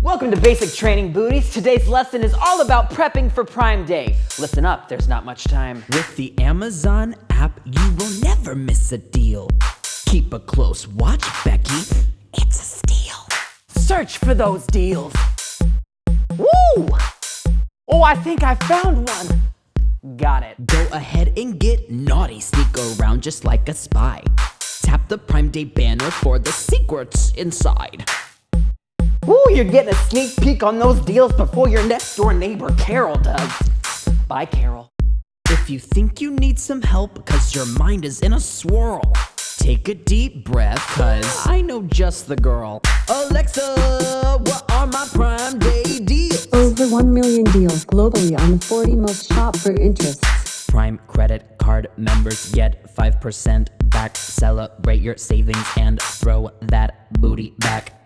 Welcome to Basic Training Booties. Today's lesson is all about prepping for Prime Day. Listen up, there's not much time. With the Amazon app, you will never miss a deal. Keep a close watch, Becky. It's a steal. Search for those deals. Woo! Oh, I think I found one. Got it. Go ahead and get naughty. Sneak around just like a spy. Tap the Prime Day banner for the secrets inside. Ooh, you're getting a sneak peek on those deals before your next door neighbor Carol does. Bye, Carol. If you think you need some help cause your mind is in a swirl, take a deep breath cause I know just the girl. Alexa, what are my Prime Day deals? Over 1 million deals globally on the 40 most shop for interests. Prime credit card members get 5% back. Celebrate your savings and throw that booty back.